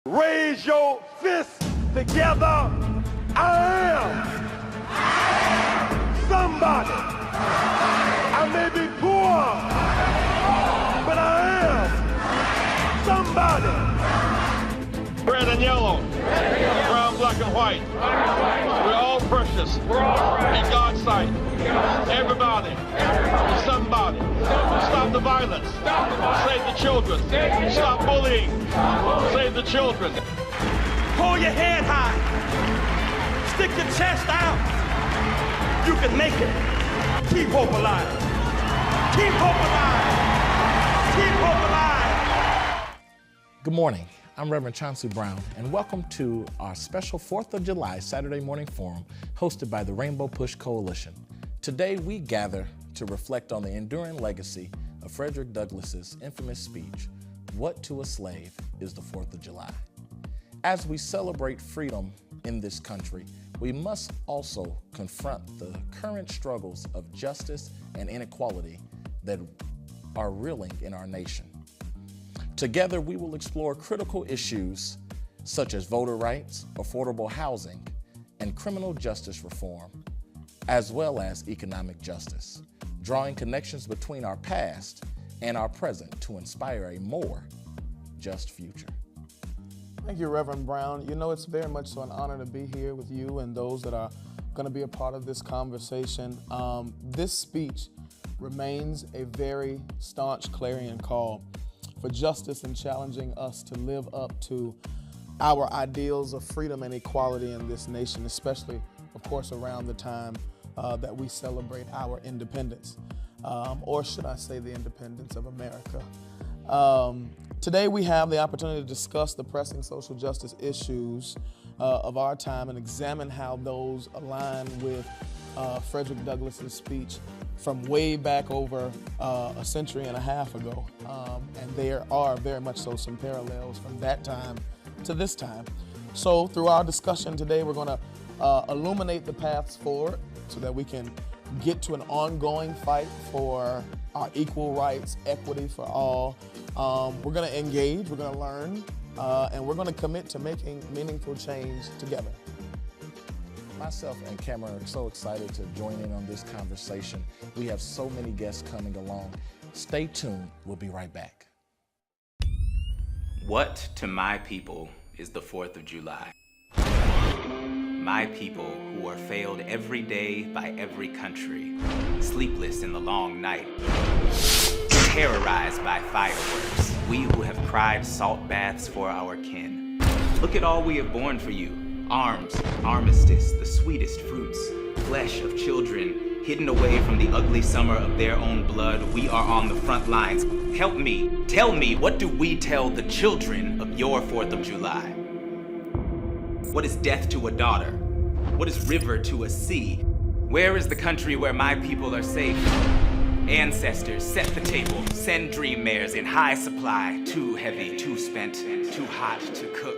Raise your fists together. I am somebody. I may be poor, but I am somebody. Red and yellow, brown, black, and white. We're all precious in God's sight. Everybody is somebody. Stop the violence. Save the children. Stop bullying. Save the children. Hold your head high. Stick your chest out. You can make it. Keep hope alive. Keep hope alive. Keep hope alive. Good morning. I'm Reverend Chauncey Brown, and welcome to our special 4th of July Saturday morning forum hosted by the Rainbow Push Coalition. Today we gather to reflect on the enduring legacy of Frederick Douglass's infamous speech, "What to a slave is the 4th of July." As we celebrate freedom in this country, we must also confront the current struggles of justice and inequality that are reeling in our nation. Together, we will explore critical issues such as voter rights, affordable housing, and criminal justice reform, as well as economic justice, drawing connections between our past and our present to inspire a more just future. Thank you, Reverend Brown. You know, it's very much so an honor to be here with you and those that are going to be a part of this conversation. This speech remains a very staunch clarion call for justice and challenging us to live up to our ideals of freedom and equality in this nation, especially, of course, around the time that we celebrate our independence, or should I say the independence of America. Today we have the opportunity to discuss the pressing social justice issues of our time and examine how those align with Frederick Douglass's speech from way back over a century and a half ago. And there are very much so some parallels from that time to this time. So through our discussion today, we're gonna illuminate the paths forward so that we can get to an ongoing fight for our equal rights, equity for all. We're gonna engage, we're gonna learn, and we're gonna commit to making meaningful change together. Myself and Cameron are so excited to join in on this conversation. We have so many guests coming along. Stay tuned, we'll be right back. What to my people is the 4th of July? My people who are failed every day by every country, sleepless in the long night, terrorized by fireworks, we who have cried salt baths for our kin. Look at all we have borne for you. Arms, armistice, the sweetest fruits, flesh of children, hidden away from the ugly summer of their own blood. We are on the front lines. Help me, tell me, what do we tell the children of your 4th of July? What is death to a daughter? What is river to a sea? Where is the country where my people are safe? Ancestors, set the table, send dream mares in high supply, too heavy, too spent, too hot to cook.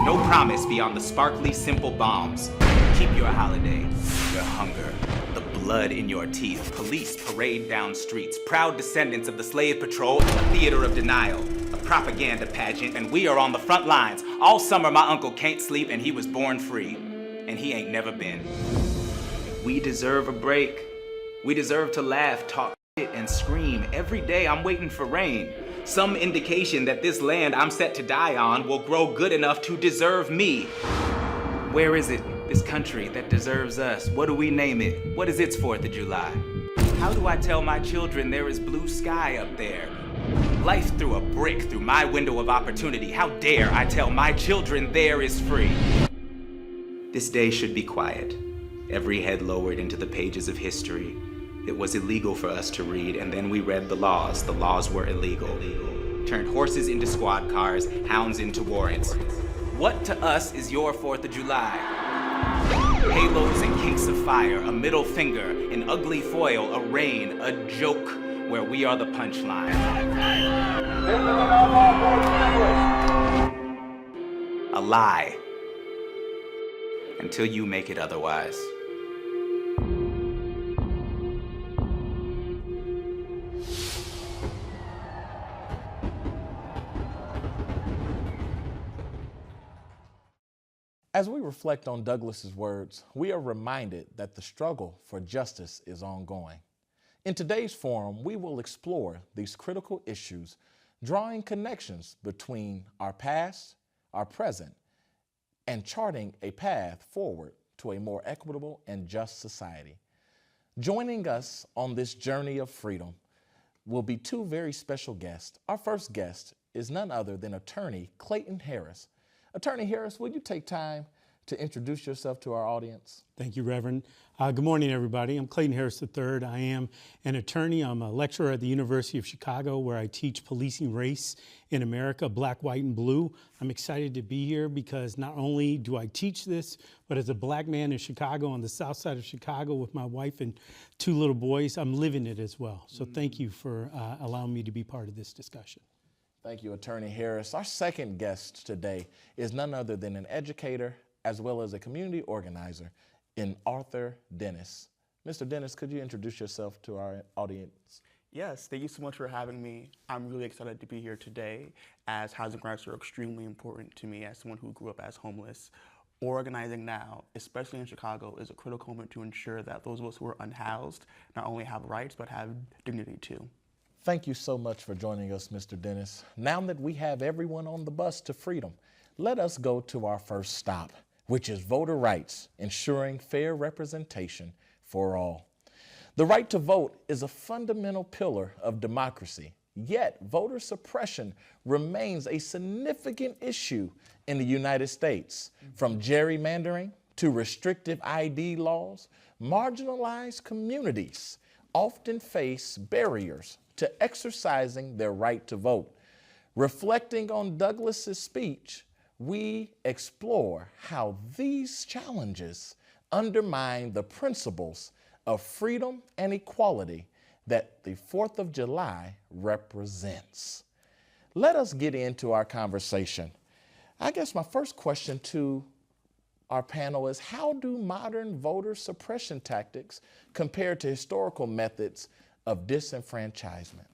No promise beyond the sparkly, simple bombs. Keep your holiday, your hunger, the blood in your teeth. Police parade down streets, proud descendants of the slave patrol, a theater of denial, a propaganda pageant, and we are on the front lines. All summer my uncle can't sleep and he was born free, and he ain't never been. We deserve a break. We deserve to laugh, talk shit, and scream. Every day I'm waiting for rain. Some indication that this land I'm set to die on will grow good enough to deserve me. Where is it, this country that deserves us? What do we name it? What is its 4th of July? How do I tell my children there is blue sky up there? Life threw a brick through my window of opportunity. How dare I tell my children there is free? This day should be quiet. Every head lowered into the pages of history. It was illegal for us to read, and then we read the laws. The laws were illegal. Turned horses into squad cars, hounds into warrants. What to us is your 4th of July? Halos and kinks of fire, a middle finger, an ugly foil, a rain, a joke, where we are the punchline. A lie. Until you make it otherwise. As we reflect on Douglas's words, we are reminded that the struggle for justice is ongoing. In today's forum, we will explore these critical issues, drawing connections between our past, our present, and charting a path forward to a more equitable and just society. Joining us on this journey of freedom will be two very special guests. Our first guest is none other than attorney Clayton Harris. Attorney Harris, will you take time to introduce yourself to our audience? Thank you, Reverend. Good morning, everybody. I'm Clayton Harris III. I am an attorney. I'm a lecturer at the University of Chicago, where I teach policing race in America, black, white, and blue. I'm excited to be here because not only do I teach this, but as a black man in Chicago, on the south side of Chicago with my wife and two little boys, I'm living it as well. So thank you for allowing me to be part of this discussion. Thank you, Attorney Harris. Our second guest today is none other than an educator as well as a community organizer in Arthur Dennis. Mr. Dennis, could you introduce yourself to our audience? Yes, thank you so much for having me. I'm really excited to be here today, as housing rights are extremely important to me as someone who grew up as homeless. Organizing now, especially in Chicago, is a critical moment to ensure that those of us who are unhoused not only have rights, but have dignity too. Thank you so much for joining us, Mr. Dennis. Now that we have everyone on the bus to freedom, let us go to our first stop, which is voter rights, ensuring fair representation for all. The right to vote is a fundamental pillar of democracy, yet voter suppression remains a significant issue in the United States. From gerrymandering to restrictive ID laws, marginalized communities often face barriers to exercising their right to vote. Reflecting on Douglas's speech, we explore how these challenges undermine the principles of freedom and equality that the 4th of July represents. Let us get into our conversation. I guess my first question to our panel is, how do modern voter suppression tactics compare to historical methods of disenfranchisement?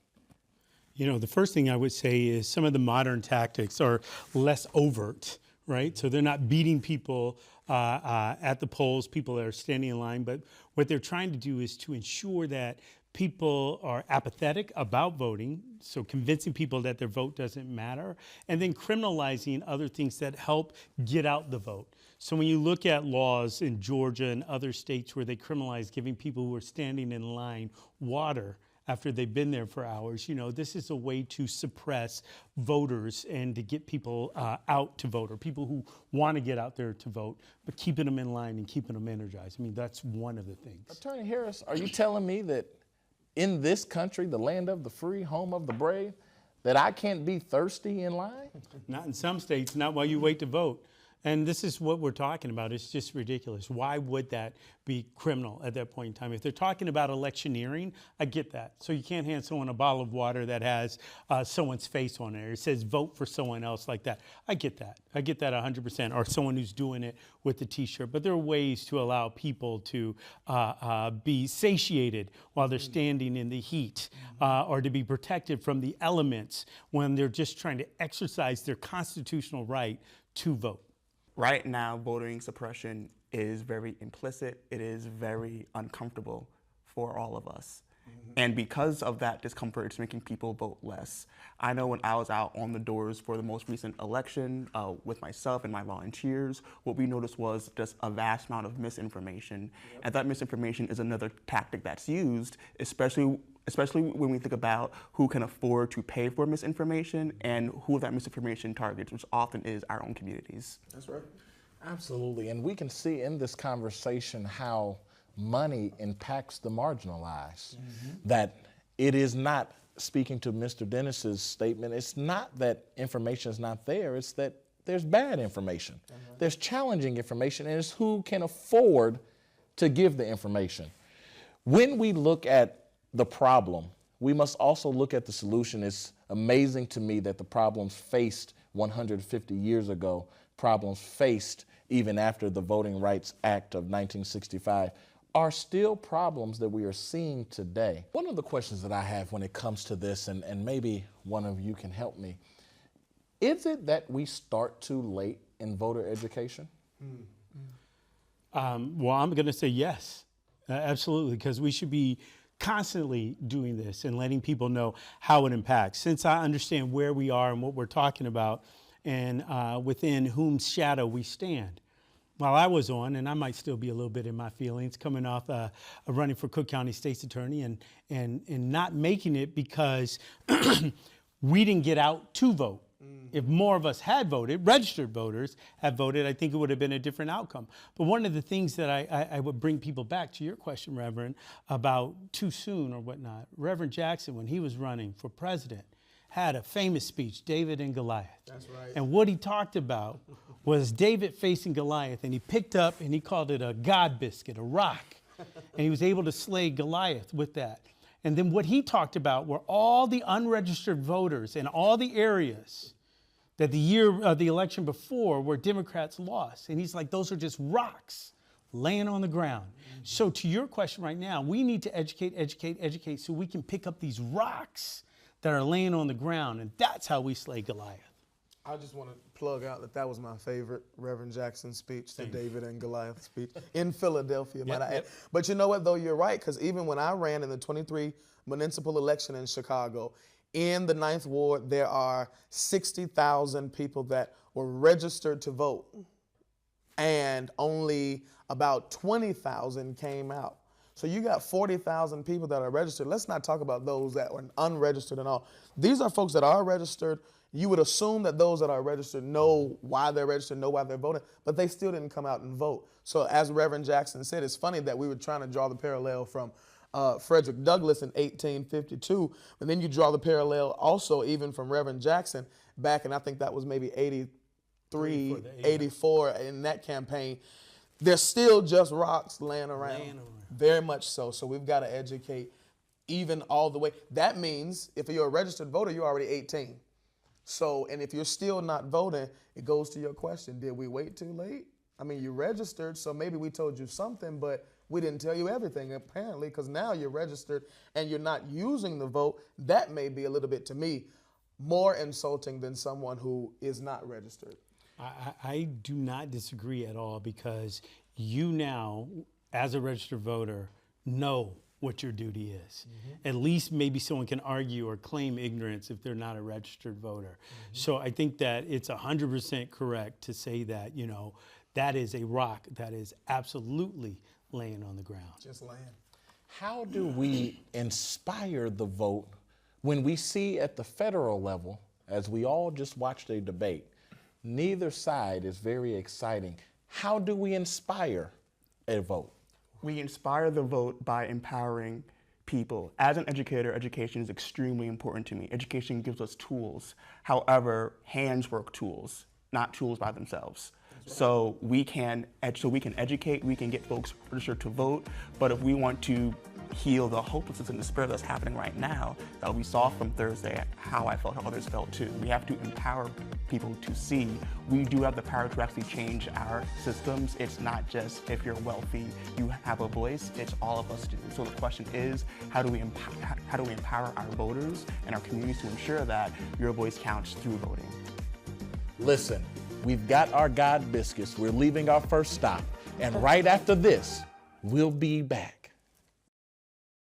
You know, the first thing I would say is some of the modern tactics are less overt, right? So they're not beating people at the polls, people that are standing in line, but what they're trying to do is to ensure that people are apathetic about voting, so convincing people that their vote doesn't matter, and then criminalizing other things that help get out the vote. So when you look at laws in Georgia and other states where they criminalize giving people who are standing in line water after they've been there for hours, you know, this is a way to suppress voters and to get people out to vote, or people who want to get out there to vote, but keeping them in line and keeping them energized. I mean, that's one of the things. Attorney Harris, are you telling me that in this country, the land of the free, home of the brave, that I can't be thirsty in line? Not in some states, not while you wait to vote. And this is what we're talking about. It's just ridiculous. Why would that be criminal at that point in time? If they're talking about electioneering, I get that. So you can't hand someone a bottle of water that has someone's face on it. It says vote for someone else like that. I get that. I get that 100%. Or someone who's doing it with the T-shirt. But there are ways to allow people to be satiated while they're standing in the heat, or to be protected from the elements when they're just trying to exercise their constitutional right to vote. Right now, voting suppression is very implicit. It is very uncomfortable for all of us. And because of that discomfort, it's making people vote less. I know when I was out on the doors for the most recent election with myself and my volunteers, what we noticed was just a vast amount of misinformation. And that misinformation is another tactic that's used, especially when we think about who can afford to pay for misinformation and who that misinformation targets, which often is our own communities. That's right. Absolutely. And we can see in this conversation how money impacts the marginalized. That it is not, speaking to Mr. Dennis's statement, it's not that information is not there, it's that there's bad information. There's challenging information, and it's who can afford to give the information. When we look at the problem, we must also look at the solution. It's amazing to me that the problems faced 150 years ago, problems faced even after the Voting Rights Act of 1965, are still problems that we are seeing today. One of the questions that I have when it comes to this, and maybe one of you can help me, is it that we start too late in voter education? Well, I'm going to say yes, absolutely, because we should be constantly doing this and letting people know how it impacts. Since I understand where we are and what we're talking about and within whom's shadow we stand. While I was on, and I might still be a little bit in my feelings, coming off running for Cook County State's Attorney and not making it because we didn't get out to vote. If more of us had voted, registered voters had voted, I think it would have been a different outcome. But one of the things that I would bring people back to your question, Reverend, about too soon or whatnot, Reverend Jackson, when he was running for president, had a famous speech, David and Goliath. That's right. And what he talked about was David facing Goliath, and he picked up and he called it a God biscuit, a rock. And he was able to slay Goliath with that. And then what he talked about were all the unregistered voters in all the areas that the year of the election before where Democrats lost. And he's like, those are just rocks laying on the ground. So to your question right now, we need to educate so we can pick up these rocks that are laying on the ground, and that's how we slay Goliath. I just want to plug out that was my favorite Reverend Jackson speech, the David and Goliath speech in Philadelphia, might I add. But you know what, though, you're right, because even when I ran in the 23 municipal election in Chicago, in the 9th Ward, there are 60,000 people that were registered to vote, and only about 20,000 came out. So you got 40,000 people that are registered. Let's not talk about those that were unregistered and all. These are folks that are registered. You would assume that those that are registered know why they're registered, know why they're voting, but they still didn't come out and vote. So as Reverend Jackson said, it's funny that we were trying to draw the parallel from Frederick Douglass in 1852, but then you draw the parallel also even from Reverend Jackson back in, I think that was maybe 83, 84 in that campaign. There's still just rocks laying around. Very much so. So we've got to educate even all the way. That means if you're a registered voter, you're already 18. So, and if you're still not voting, it goes to your question, did we wait too late? I mean, you registered, so maybe we told you something, but we didn't tell you everything, apparently, because now you're registered and you're not using the vote. That may be a little bit, to me, more insulting than someone who is not registered. I do not disagree at all, because you now, as a registered voter, know what your duty is. At least maybe someone can argue or claim ignorance if they're not a registered voter. So I think that it's 100% correct to say that, you know, that is a rock that is absolutely laying on the ground. Just laying. How do we inspire the vote when we see at the federal level, as we all just watched a debate, neither side is very exciting? How do we inspire a vote? We inspire the vote by empowering people. As an educator, education is extremely important to me. Education gives us tools. However, hands work tools, not tools by themselves. So we can educate, we can get folks registered to vote, but if we want to heal the hopelessness and despair that's happening right now, that we saw from Thursday, how I felt, how others felt too. We have to empower people to see we do have the power to actually change our systems. It's not just if you're wealthy, you have a voice, it's all of us do. So the question is, how do we empower our voters and our communities to ensure that your voice counts through voting? Listen, we've got our God biscuits. We're leaving our first stop. And right after this, we'll be back.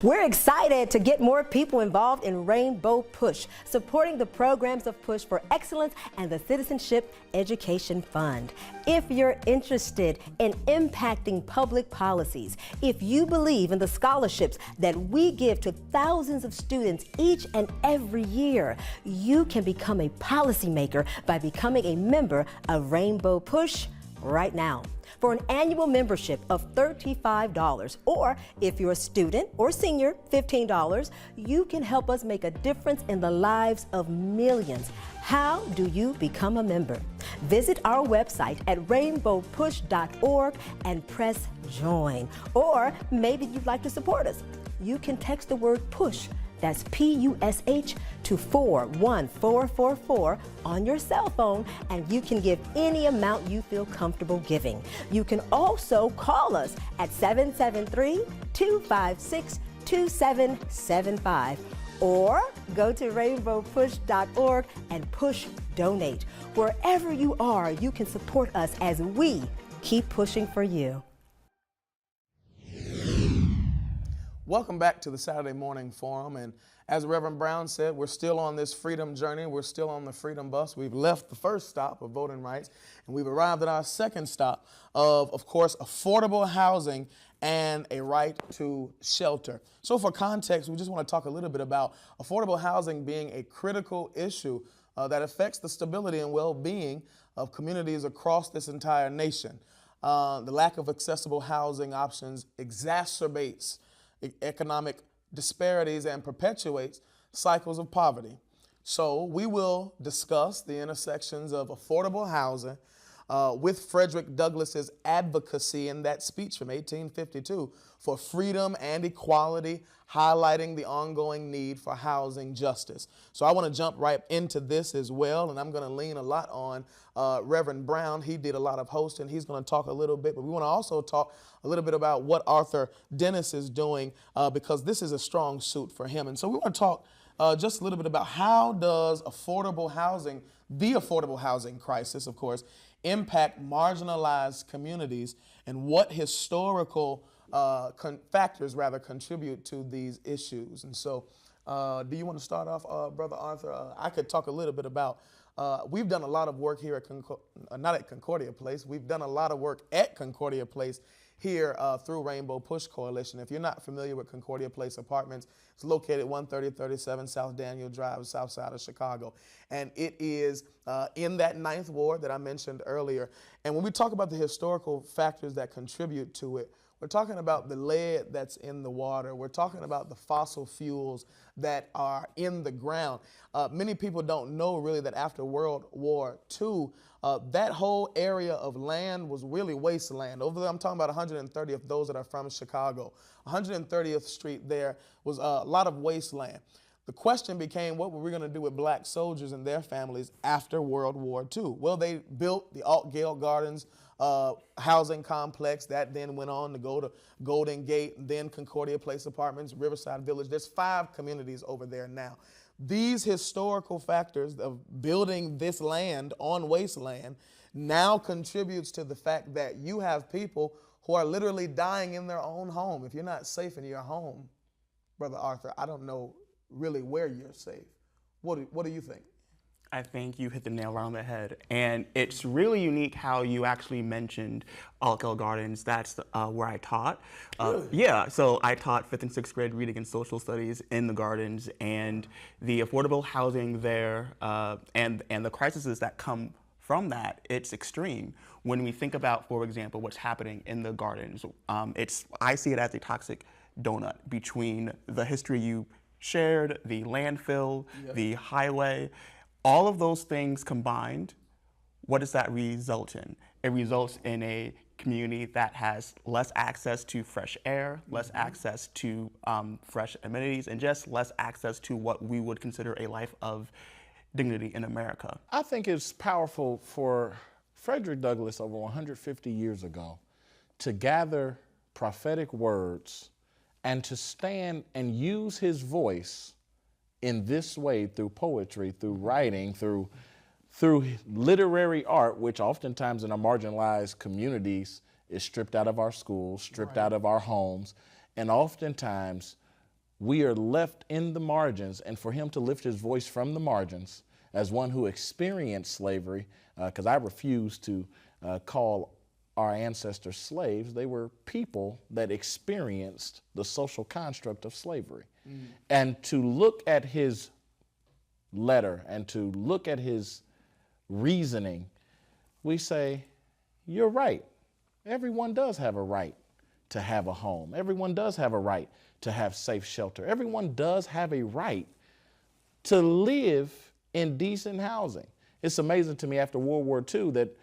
We're excited to get more people involved in Rainbow Push, supporting the programs of Push for Excellence and the Citizenship Education Fund. If you're interested in impacting public policies, if you believe in the scholarships that we give to thousands of students each and every year, you can become a policymaker by becoming a member of Rainbow Push right now. For an annual membership of $35, or if you're a student or senior, $15, you can help us make a difference in the lives of millions. How do you become a member? Visit our website at rainbowpush.org and press join. Or maybe you'd like to support us. You can text the word PUSH, that's P-U-S-H, to 41444 on your cell phone, and you can give any amount you feel comfortable giving. You can also call us at 773-256-2775, or go to rainbowpush.org and push donate. Wherever you are, you can support us as we keep pushing for you. Welcome back to the Saturday Morning Forum. And as Reverend Brown said, we're still on this freedom journey. We're still on the freedom bus. We've left the first stop of voting rights, and we've arrived at our second stop of course, affordable housing and a right to shelter. So for context, we just want to talk a little bit about affordable housing being a critical issue that affects the stability and well-being of communities across this entire nation. The lack of accessible housing options exacerbates economic disparities and perpetuates cycles of poverty. So we will discuss the intersections of affordable housing with Frederick Douglass's advocacy in that speech from 1852 for freedom and equality, highlighting the ongoing need for housing justice. So I want to jump right into this as well, and I'm going to lean a lot on Reverend Brown. He did a lot of hosting. He's going to talk a little bit, but we want to also talk a little bit about what Arthur Dennis is doing because this is a strong suit for him. And so we want to talk just a little bit about how does affordable housing, the affordable housing crisis, of course, impact marginalized communities and what historical factors rather contribute to these issues. And so do you want to start off, Brother Arthur? I could talk a little bit about, we've done a lot of work here at, not at Concordia Place, we've done a lot of work at Concordia Place here through Rainbow Push Coalition. If you're not familiar with Concordia Place Apartments, it's located at 13037 South Daniel Drive, south side of Chicago. And it is in that 9th ward that I mentioned earlier. And when we talk about the historical factors that contribute to it, we're talking about the lead that's in the water. We're talking about the fossil fuels that are in the ground. Many people don't know really that after World War II, that whole area of land was really wasteland. Over there, I'm talking about 130th, those that are from Chicago. 130th Street there was a lot of wasteland. The question became, what were we going to do with black soldiers and their families after World War II? Well, they built the Altgeld Gardens housing complex. That then went on to go to Golden Gate, then Concordia Place Apartments, Riverside Village. There's 5 communities over there now. These historical factors of building this land on wasteland now contributes to the fact that you have people who are literally dying in their own home. If you're not safe in your home, Brother Arthur, I don't know really where you're safe. What do you think? I think you hit the nail right on the head. And it's really unique how you actually mentioned Altgeld Gardens. That's where I taught. Really? Yeah, so I taught 5th and 6th grade reading and social studies in the gardens, and the affordable housing there and the crises that come from that, it's extreme. When we think about, for example, what's happening in the gardens, I see it as a toxic donut between the history you shared, the landfill, the highway. All of those things combined, what does that result in? It results in a community that has less access to fresh air, less access to fresh amenities, and just less access to what we would consider a life of dignity in America. I think it's powerful for Frederick Douglass over 150 years ago to gather prophetic words and to stand and use his voice in this way through poetry, through writing, through literary art, which oftentimes in our marginalized communities is stripped out of our schools, stripped out of our homes, and oftentimes we are left in the margins. And for him to lift his voice from the margins as one who experienced slavery, because I refuse to call our ancestors slaves, they were people that experienced the social construct of slavery. And to look at his letter and to look at his reasoning, we say, you're right. Everyone does have a right to have a home. Everyone does have a right to have safe shelter. Everyone does have a right to live in decent housing. It's amazing to me after World War II that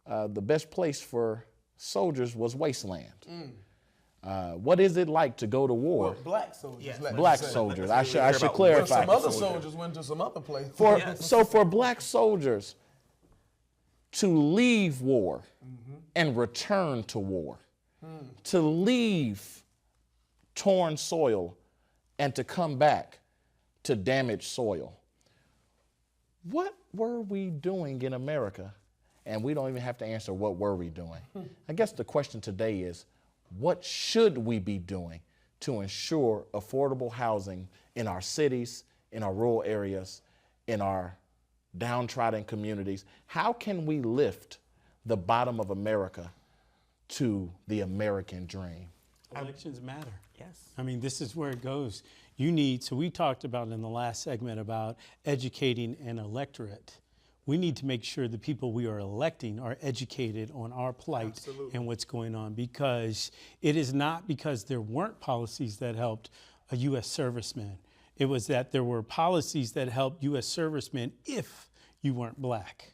the best place for soldiers was wasteland. What is it like to go to war? Well, black soldiers. Black soldiers. I should clarify. Some other soldiers went to some other place. So for black soldiers to leave war and return to war, to leave torn soil and to come back to damaged soil, what were we doing in America? and we don't even have to answer what were we doing. I guess the question today is, what should we be doing to ensure affordable housing in our cities, in our rural areas, in our downtrodden communities? How can we lift the bottom of America to the American dream? Elections matter. Yes. I mean, this is where it goes. You need, so we talked about in the last segment about educating an electorate. We need to make sure the people we are electing are educated on our plight and what's going on, because it is not because there weren't policies that helped a U.S. serviceman. It was that there were policies that helped U.S. servicemen if you weren't black.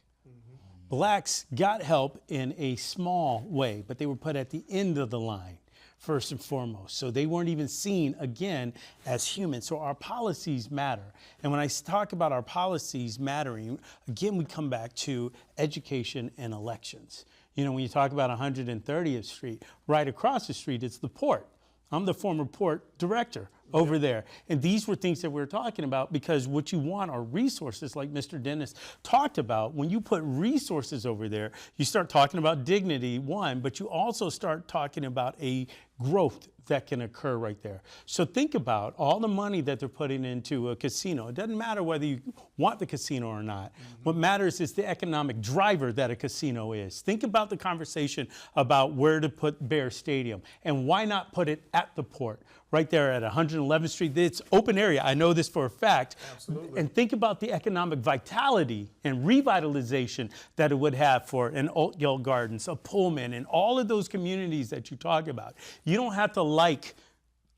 Blacks got help in a small way, but they were put at the end of the line, first and foremost. So they weren't even seen, again, as humans. So our policies matter. And when I talk about our policies mattering, again, we come back to education and elections. You know, when you talk about 130th Street, right across the street, it's the port. I'm the former port director over there. And these were things that we were talking about, because what you want are resources, like Mr. Dennis talked about. When you put resources over there, you start talking about dignity, one, but you also start talking about a growth that can occur right there. So think about all the money that they're putting into a casino. It doesn't matter whether you want the casino or not. What matters is the economic driver that a casino is. Think about the conversation about where to put Bear Stadium, and why not put it at the port, right there at 111th Street. It's open area. I know this for a fact. Absolutely. And think about the economic vitality and revitalization that it would have for an Oakdale Gardens, a Pullman, and all of those communities that you talk about. You don't have to like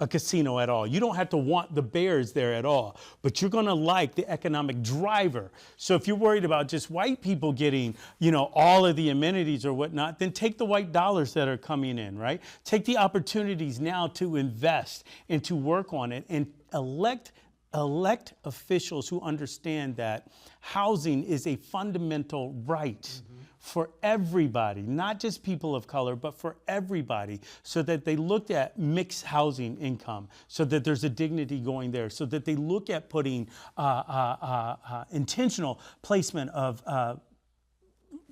a casino at all. You don't have to want the Bears there at all, but you're gonna like the economic driver. So if you're worried about just white people getting, you know, all of the amenities or whatnot, then take the white dollars that are coming in, right? Take the opportunities now to invest and to work on it, and elect officials who understand that housing is a fundamental right for everybody, not just people of color, but for everybody, so that they looked at mixed housing income, so that there's a dignity going there, so that they look at putting intentional placement of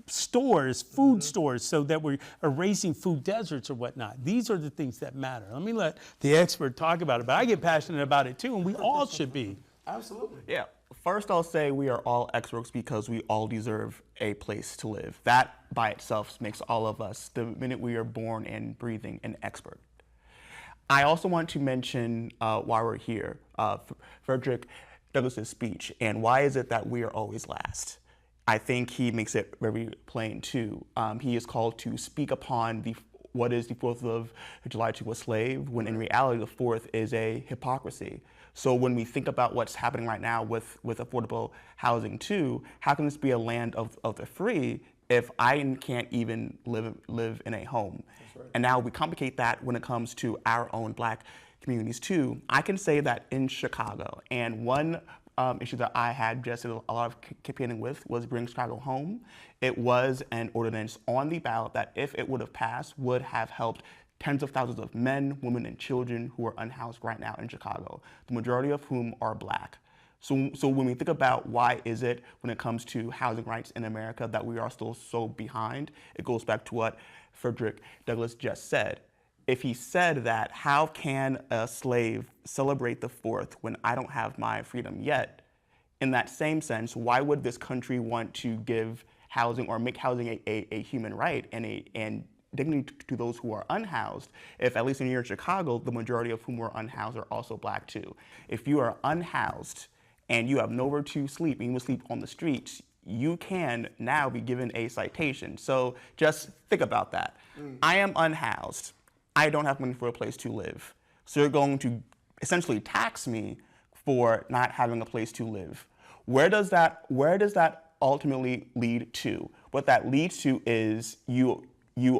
stores, food stores, so that we're erasing food deserts or whatnot. These are the things that matter. Let me let the expert talk about it, but I get passionate about it too, and we all should be. Absolutely. Yeah. First, I'll say we are all experts because we all deserve a place to live. That by itself makes all of us, the minute we are born and breathing, an expert. I also want to mention, while we're here, Frederick Douglass's speech, and why is it that we are always last? I think he makes it very plain too. He is called to speak upon what is the 4th of July to a slave, when in reality the 4th is a hypocrisy. So when we think about what's happening right now with affordable housing too, how can this be a land of the free if I can't even live in a home? Right. And now we complicate that when it comes to our own black communities too. I can say that in Chicago, and one issue that I had just a lot of campaigning with was Bring Chicago Home. It was an ordinance on the ballot that, if it would have passed, would have helped tens of thousands of men, women, and children who are unhoused right now in Chicago, the majority of whom are black. So when we think about why is it, when it comes to housing rights in America, that we are still so behind, it goes back to what Frederick Douglass just said. If he said that, how can a slave celebrate the 4th when I don't have my freedom yet? In that same sense, why would this country want to give housing or make housing a human right and dignity to those who are unhoused, if at least in here in Chicago, the majority of whom are unhoused are also black too? If you are unhoused and you have nowhere to sleep, and you will sleep on the streets, you can now be given a citation. So just think about that. I am unhoused. I don't have money for a place to live. So you're going to essentially tax me for not having a place to live. Where does that ultimately lead to? What that leads to is you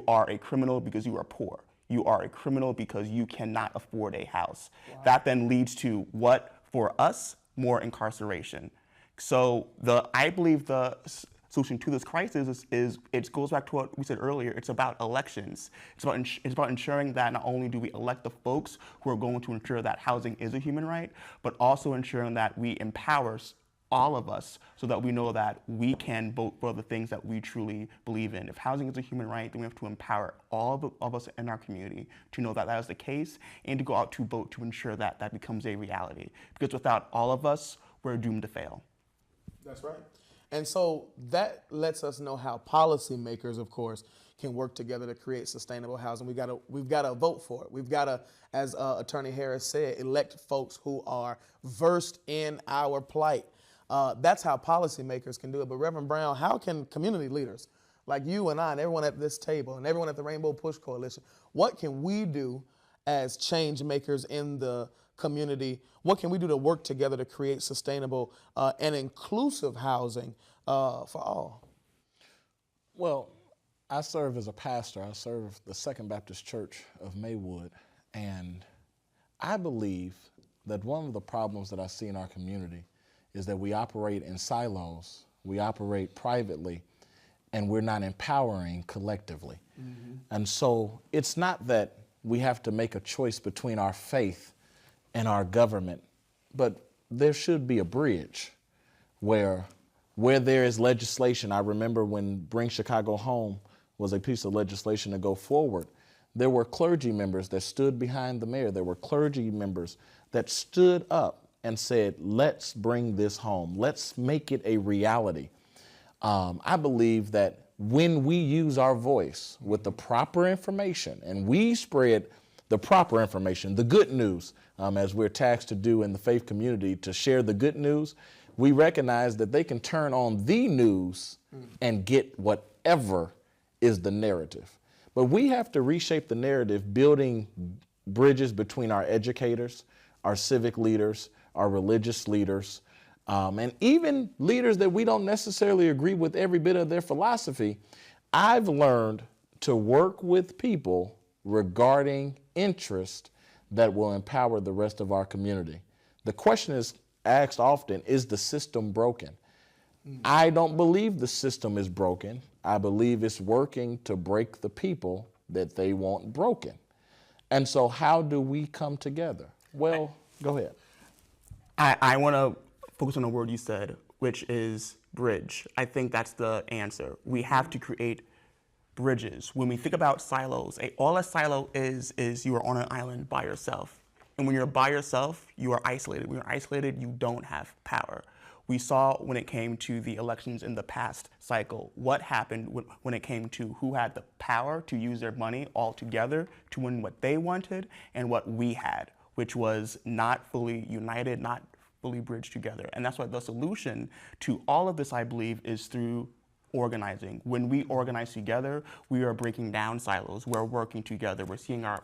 are a criminal because you are poor. You are a criminal because you cannot afford a house. Wow. That then leads to what, for us? More incarceration. So I believe the solution to this crisis is it goes back to what we said earlier. It's about elections. It's about ensuring that not only do we elect the folks who are going to ensure that housing is a human right, but also ensuring that we empower all of us, so that we know that we can vote for the things that we truly believe in. If housing is a human right, then we have to empower all of us in our community to know that that is the case, and to go out to vote to ensure that that becomes a reality. Because without all of us, we're doomed to fail. That's right. And so that lets us know how policymakers, of course, can work together to create sustainable housing. We've got to vote for it. We've got to, as Attorney Harris said, elect folks who are versed in our plight. That's how policymakers can do it. But Reverend Brown, how can community leaders like you and I and everyone at this table and everyone at the Rainbow Push Coalition, what can we do as change makers in the community? What can we do to work together to create sustainable and inclusive housing for all? Well, I serve as a pastor. I serve the Second Baptist Church of Maywood, and I believe that one of the problems that I see in our community is that we operate in silos, we operate privately, and we're not empowering collectively. Mm-hmm. And so it's not that we have to make a choice between our faith and our government, but there should be a bridge where there is legislation. I remember when Bring Chicago Home was a piece of legislation to go forward, there were clergy members that stood behind the mayor. There were clergy members that stood up and said, let's bring this home. Let's make it a reality. I believe that when we use our voice with the proper information and we spread the proper information, the good news, as we're tasked to do in the faith community, to share the good news, we recognize that they can turn on the news and get whatever is the narrative. But we have to reshape the narrative, building bridges between our educators, our civic leaders, our religious leaders, and even leaders that we don't necessarily agree with every bit of their philosophy. I've learned to work with people regarding interest that will empower the rest of our community. The question is asked often, is the system broken? I don't believe the system is broken. I believe it's working to break the people that they want broken. And so how do we come together? Well, go ahead. I want to focus on a word you said, which is bridge. I think that's the answer. We have to create bridges. When we think about silos, all a silo is you are on an island by yourself. And when you're by yourself, you are isolated. When you're isolated, you don't have power. We saw when it came to the elections in the past cycle, what happened when it came to who had the power to use their money all together to win what they wanted and what we had, which was not fully united, not fully bridged together. And that's why the solution to all of this, I believe, is through organizing. When we organize together, we are breaking down silos. We're working together. We're seeing our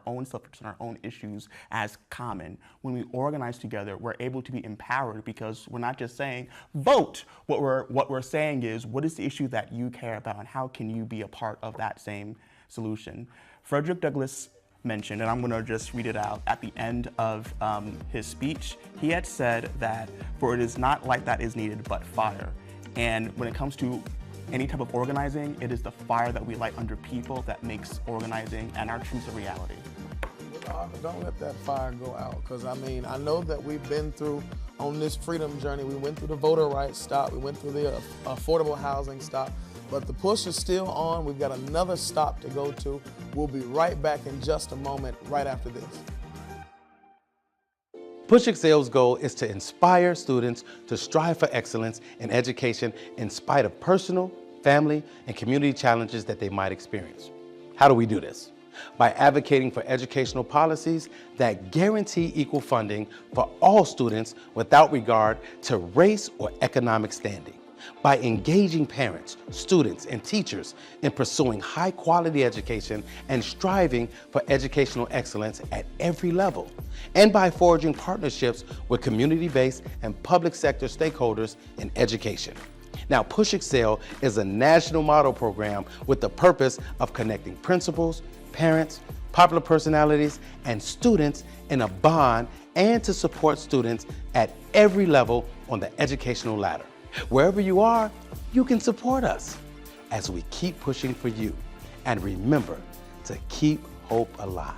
own subjects and our own issues as common. When we organize together, we're able to be empowered because we're not just saying, vote. What we're saying is, what is the issue that you care about and how can you be a part of that same solution? Frederick Douglass mentioned, and I'm going to just read it out, at the end of his speech, he had said that, for it is not light that is needed, but fire. And when it comes to any type of organizing, it is the fire that we light under people that makes organizing and our truths a reality. Don't let that fire go out, because I mean, I know that we've been through on this freedom journey. We went through the voter rights stop, we went through the affordable housing stop, but the push is still on. We've got another stop to go to. We'll be right back in just a moment, right after this. Push Excel's goal is to inspire students to strive for excellence in education in spite of personal, family, and community challenges that they might experience. How do we do this? By advocating for educational policies that guarantee equal funding for all students without regard to race or economic standing. By engaging parents, students, and teachers in pursuing high-quality education and striving for educational excellence at every level. And by forging partnerships with community-based and public sector stakeholders in education. Now, Push Excel is a national model program with the purpose of connecting principals, parents, popular personalities, and students in a bond and to support students at every level on the educational ladder. Wherever you are, you can support us as we keep pushing for you. And remember to keep hope alive.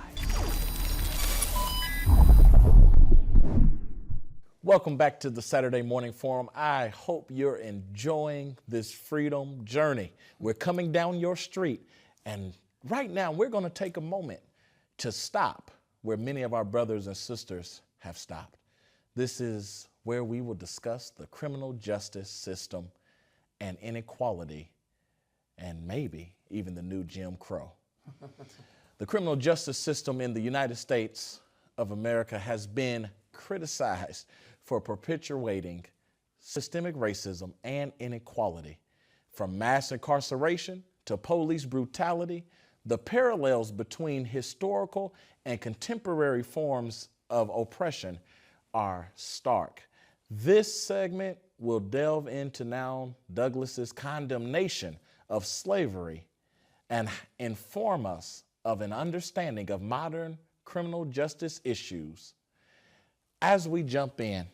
Welcome back to the Saturday Morning Forum. I hope you're enjoying this freedom journey. We're coming down your street, and right now we're going to take a moment to stop where many of our brothers and sisters have stopped. This is where we will discuss the criminal justice system and inequality, and maybe even the new Jim Crow. The criminal justice system in the United States of America has been criticized for perpetuating systemic racism and inequality. From mass incarceration to police brutality, the parallels between historical and contemporary forms of oppression are stark. This segment will delve into now Douglas's condemnation of slavery and inform us of an understanding of modern criminal justice issues. As we jump in,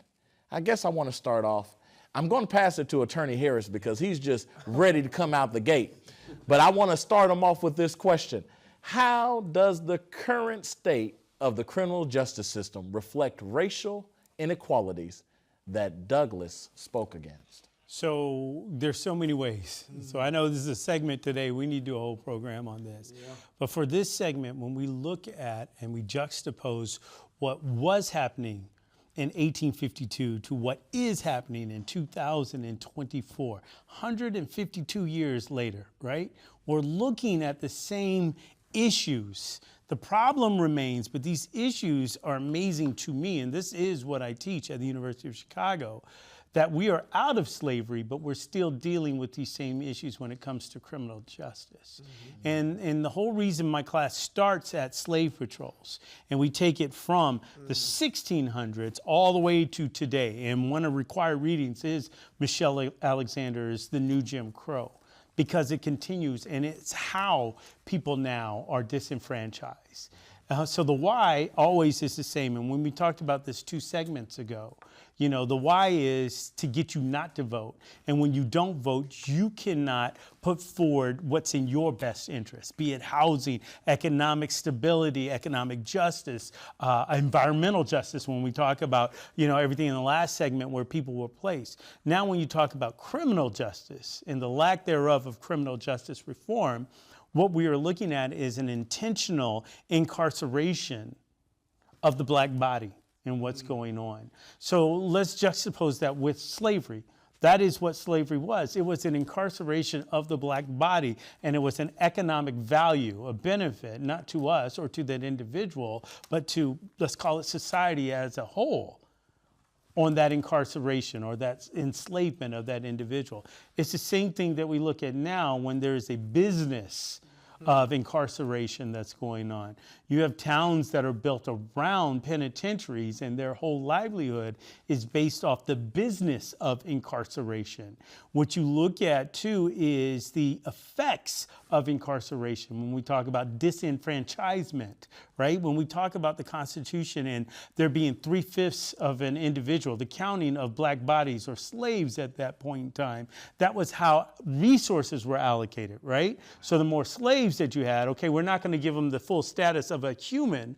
I guess I want to start off. I'm going to pass it to Attorney Harris because he's just ready to come out the gate. But I want to start him off with this question. How does the current state of the criminal justice system reflect racial inequalities that Douglas spoke against? So there's so many ways. So I know this is a segment today. We need to do a whole program on this. But for this segment, when we look at and we juxtapose what was happening in 1852 to what is happening in 2024, 152 years later, right? We're looking at the same issues. The problem remains, but these issues are amazing to me, and this is what I teach at the University of Chicago, that we are out of slavery, but we're still dealing with these same issues when it comes to criminal justice. And the whole reason my class starts at slave patrols, and we take it from the 1600s all the way to today. And one of the required readings is Michelle Alexander's The New Jim Crow, because it continues, and it's how people now are disenfranchised. So the why always is the same. And when we talked about this 2 segments ago, you know, the why is to get you not to vote. And when you don't vote, you cannot put forward what's in your best interest, be it housing, economic stability, economic justice, environmental justice, when we talk about, you know, everything in the last segment where people were placed. Now, when you talk about criminal justice and the lack thereof of criminal justice reform, what we are looking at is an intentional incarceration of the black body and what's going on. So let's juxtapose that with slavery. That is what slavery was. It was an incarceration of the black body, and it was an economic value, a benefit, not to us or to that individual, but to, let's call it society as a whole, on that incarceration or that enslavement of that individual. It's the same thing that we look at now when there is a business of incarceration that's going on. You have towns that are built around penitentiaries, and their whole livelihood is based off the business of incarceration. What you look at too is the effects of incarceration when we talk about disenfranchisement, right? When we talk about the Constitution and there being 3/5 of an individual, the counting of black bodies or slaves at that point in time, that was how resources were allocated, right? So the more slaves that you had, okay, we're not going to give them the full status of a human,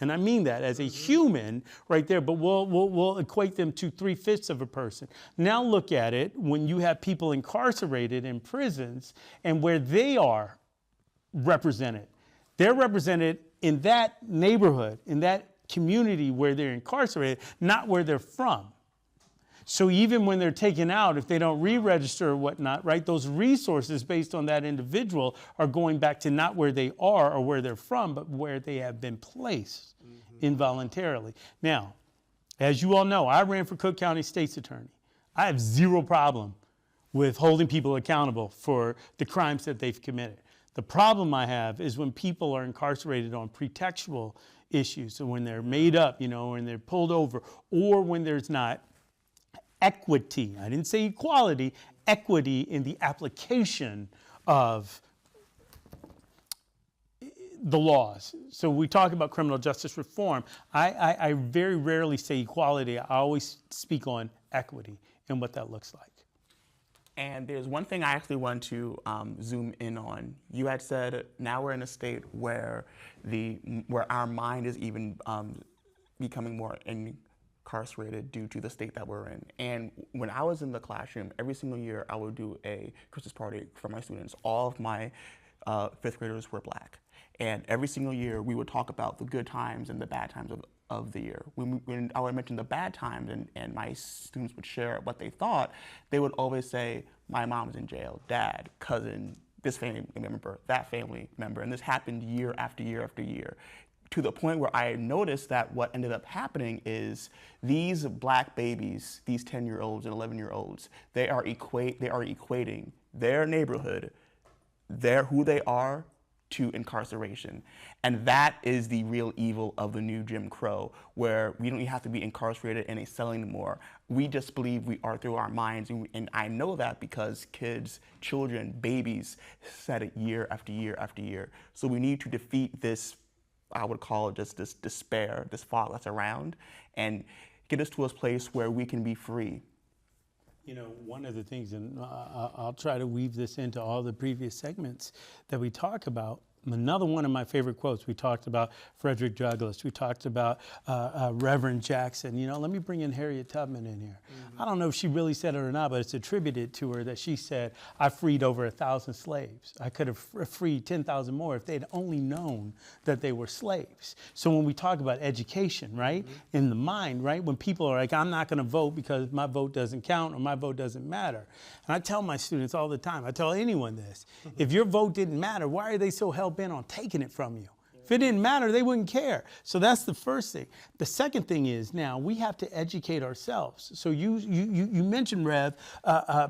and I mean that as a human right there, but we'll equate them to 3/5 of a person. Now look at it when you have people incarcerated in prisons and where they are represented. They're represented in that neighborhood, in that community where they're incarcerated, not where they're from. So even when they're taken out, if they don't re-register or whatnot, right, those resources based on that individual are going back to not where they are or where they're from, but where they have been placed involuntarily. Now, as you all know, I ran for Cook County State's Attorney. I have zero problem with holding people accountable for the crimes that they've committed. The problem I have is when people are incarcerated on pretextual issues, so when they're made up, you know, when they're pulled over, or when there's not equity. I didn't say equality, equity in the application of the laws. So we talk about criminal justice reform. I very rarely say equality. I always speak on equity and what that looks like. And there's one thing I actually want to zoom in on. You had said now we're in a state where our mind is even becoming more incarcerated due to the state that we're in. And when I was in the classroom, every single year I would do a Christmas party for my students. All of my fifth graders were Black. And every single year we would talk about the good times and the bad times of the year. When I would mention the bad times and my students would share what they thought, they would always say, my mom's in jail, dad, cousin, this family member, that family member. And this happened year after year after year, to the point where I noticed that what ended up happening is these Black babies, these 10-year-olds and 11-year-olds, they are equating their neighborhood, who they are, to incarceration. And that is the real evil of the new Jim Crow, where we don't have to be incarcerated in a cell anymore. We just believe we are through our minds. And I know that because kids, children, babies said it year after year after year. So we need to defeat this, I would call it just this despair, this fog that's around, and get us to a place where we can be free. You know, one of the things, and I'll try to weave this into all the previous segments that we talk about, another one of my favorite quotes, we talked about Frederick Douglass, we talked about Reverend Jackson. You know, let me bring in Harriet Tubman in here. I don't know if she really said it or not, but it's attributed to her that she said, I freed over 1,000 slaves. I could have freed 10,000 more if they'd only known that they were slaves. So when we talk about education, right, in the mind, right, when people are like, I'm not going to vote because my vote doesn't count or my vote doesn't matter. And I tell my students all the time, I tell anyone this, if your vote didn't matter, why are they so hell-bent on taking it from you? If it didn't matter, they wouldn't care. So that's the first thing. The second thing is now we have to educate ourselves. So you mentioned, Rev,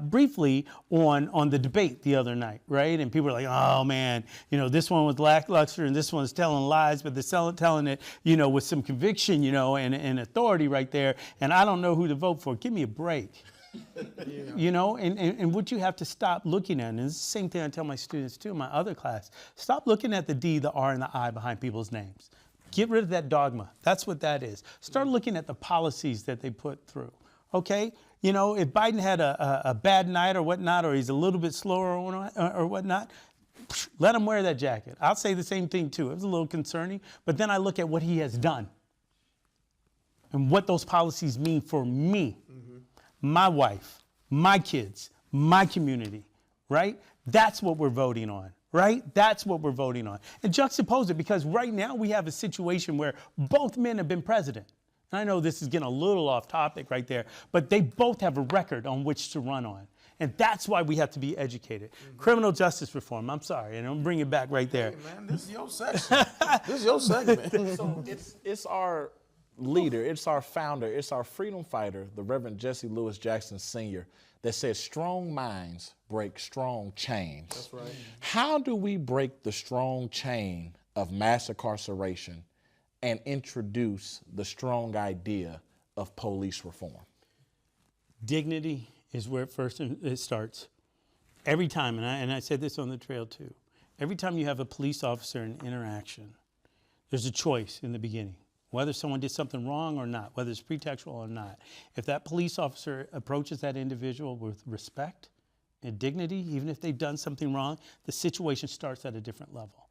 briefly on the debate the other night, right? And people are like, oh man, you know, this one was lackluster and this one's telling lies, but they're telling it, you know, with some conviction, you know, and authority right there. And I don't know who to vote for. Give me a break. You know, and what you have to stop looking at, and it's the same thing I tell my students too in my other class, stop looking at the D, the R, and the I behind people's names. Get rid of that dogma. That's what that is. Start looking at the policies that they put through, okay? You know, if Biden had a bad night or whatnot, or he's a little bit slower or whatnot, let him wear that jacket. I'll say the same thing too. It was a little concerning, but then I look at what he has done and what those policies mean for me. My wife, my kids, my community, right? That's what we're voting on, right? That's what we're voting on. And juxtapose it, because right now we have a situation where both men have been president. And I know this is getting a little off topic right there, but they both have a record on which to run on. And that's why we have to be educated. Criminal justice reform, I'm sorry, and I'm bringing it back right there. Hey man, this is your section. This is your segment. So it's our leader, it's our founder, it's our freedom fighter, the Reverend Jesse Lewis Jackson Sr., that says strong minds break strong chains. That's right. How do we break the strong chain of mass incarceration and introduce the strong idea of police reform? Dignity is where it starts. Every time, and I said this on the trail too, every time you have a police officer in interaction, there's a choice in the beginning. Whether someone did something wrong or not, whether it's pretextual or not. If that police officer approaches that individual with respect and dignity, even if they've done something wrong, the situation starts at a different level.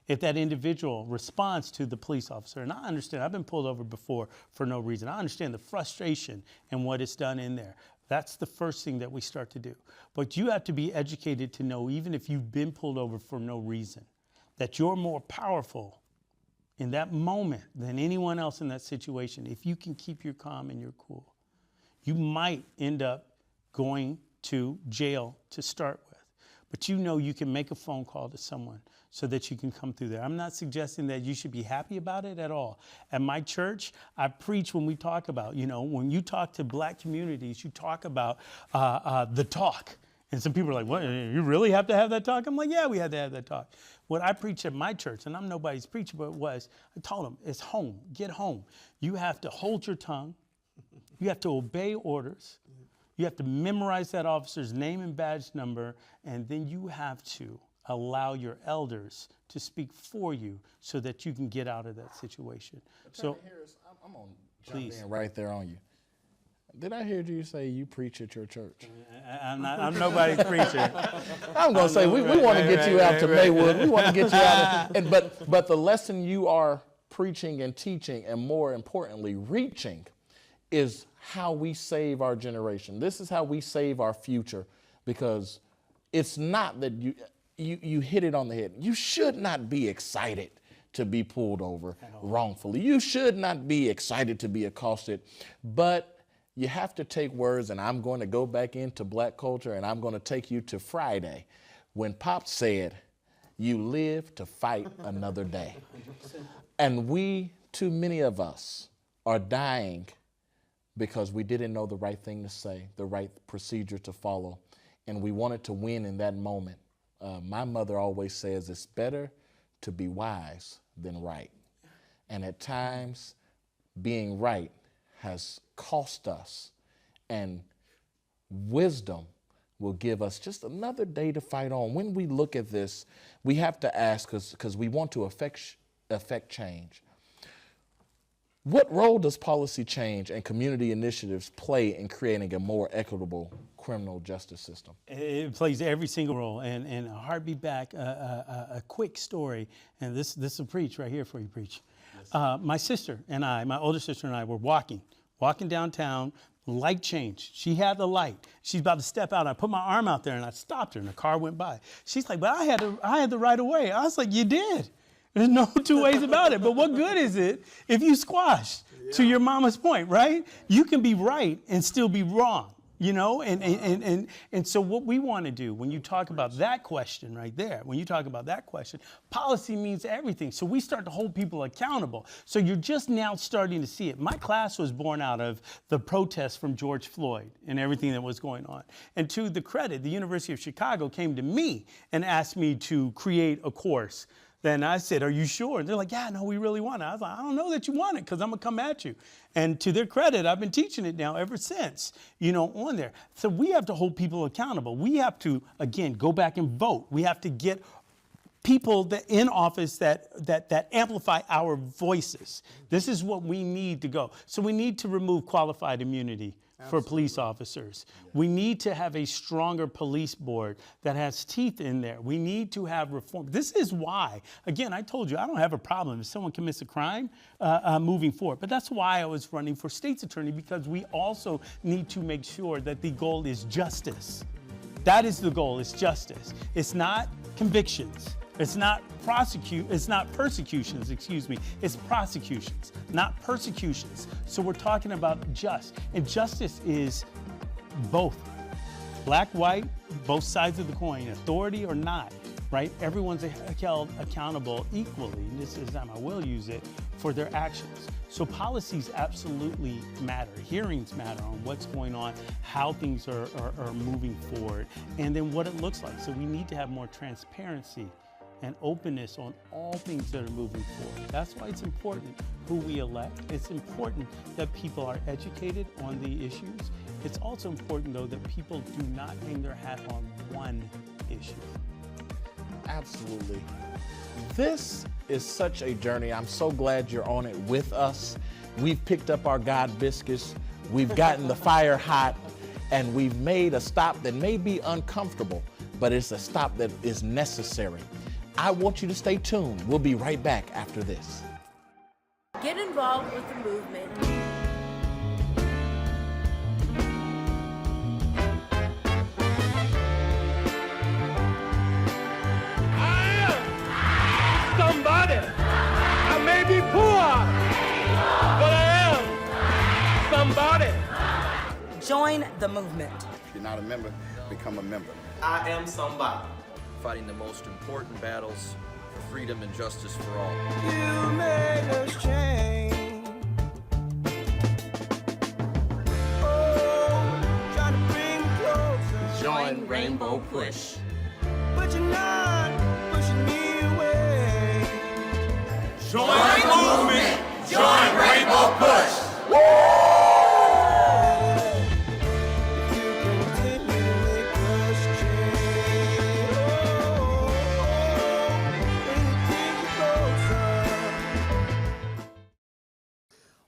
If that individual responds to the police officer, and I understand, I've been pulled over before for no reason. I understand the frustration and what it's done in there. That's the first thing that we start to do. But you have to be educated to know, even if you've been pulled over for no reason, that you're more powerful in that moment than anyone else in that situation. If you can keep your calm and your cool, you might end up going to jail to start with. But you know you can make a phone call to someone so that you can come through there. I'm not suggesting that you should be happy about it at all. At my church, I preach when we talk about, you know, when you talk to black communities, you talk about the talk. And some people are like, what, you really have to have that talk? I'm like, yeah, we had to have that talk. What I preach at my church, and I'm nobody's preacher, but it was, I told them, it's home, get home. You have to hold your tongue. You have to obey orders. You have to memorize that officer's name and badge number, and then you have to allow your elders to speak for you so that you can get out of that situation. So, Harris, I'm going to jump in right there on you. Did I hear you say you preach at your church? I'm nobody's preacher. I'm going to say, we want to get you out to Maywood. We want to get you out. But the lesson you are preaching and teaching, and more importantly, reaching, is how we save our generation. This is how we save our future, because it's not that you hit it on the head. You should not be excited to be pulled over wrongfully. You should not be excited to be accosted, but you have to take words, and I'm going to go back into black culture, and I'm going to take you to Friday when Pop said, "You live to fight another day." And too many of us are dying because we didn't know the right thing to say, the right procedure to follow, and we wanted to win in that moment. My mother always says it's better to be wise than right. And at times, being right has cost us, and wisdom will give us just another day to fight on. When we look at this, we have to ask, because we want to affect change. What role does policy change and community initiatives play in creating a more equitable criminal justice system? It plays every single role. And a heartbeat back, a quick story, and this will preach right here for you, preach. Yes. My sister and I, my older sister and I, were walking downtown. Light changed. She had the light. She's about to step out. I put my arm out there and I stopped her, and the car went by. She's like, "But I had the right of way." I was like, "You did. There's no two ways about it." But what good is it if you squash? To your mama's point, right? You can be right and still be wrong, you know? And so what we want to do when you talk about that question right there, when you talk about that question, policy means everything. So we start to hold people accountable. So you're just now starting to see it. My class was born out of the protests from George Floyd and everything that was going on. And to the credit, the University of Chicago came to me and asked me to create a course. Then I said, "Are you sure?" And they're like, "Yeah, no, we really want it." I was like, "I don't know that you want it, because I'm going to come at you." And to their credit, I've been teaching it now ever since, on there. So we have to hold people accountable. We have to, again, go back and vote. We have to get people in office that amplify our voices. This is what we need to go. So we need to remove qualified immunity for police officers. We need to have a stronger police board that has teeth in there. We need to have reform. This is why, again, I told you, I don't have a problem if someone commits a crime moving forward. But that's why I was running for state's attorney, because we also need to make sure that the goal is justice. That is the goal, is justice. It's not convictions. It's not persecutions, it's prosecutions, not persecutions. So we're talking about and justice is both. Black, white, both sides of the coin, authority or not, right? Everyone's held accountable equally, and this is time I will use it, for their actions. So policies absolutely matter. Hearings matter on what's going on, how things are moving forward, and then what it looks like. So we need to have more transparency and openness on all things that are moving forward. That's why it's important who we elect. It's important that people are educated on the issues. It's also important, though, that people do not hang their hat on one issue. Absolutely. This is such a journey. I'm so glad you're on it with us. We've picked up our God biscuits. We've gotten the fire hot, and we've made a stop that may be uncomfortable, but it's a stop that is necessary. I want you to stay tuned. We'll be right back after this. Get involved with the movement. I am somebody. I may be poor, but I am somebody. Join the movement. If you're not a member, become a member. I am somebody. Fighting the most important battles for freedom and justice for all. You made us change. Oh, trying to bring closer. Join Rainbow Push. But you're not pushing me away. Join the movement. Join Rainbow Push.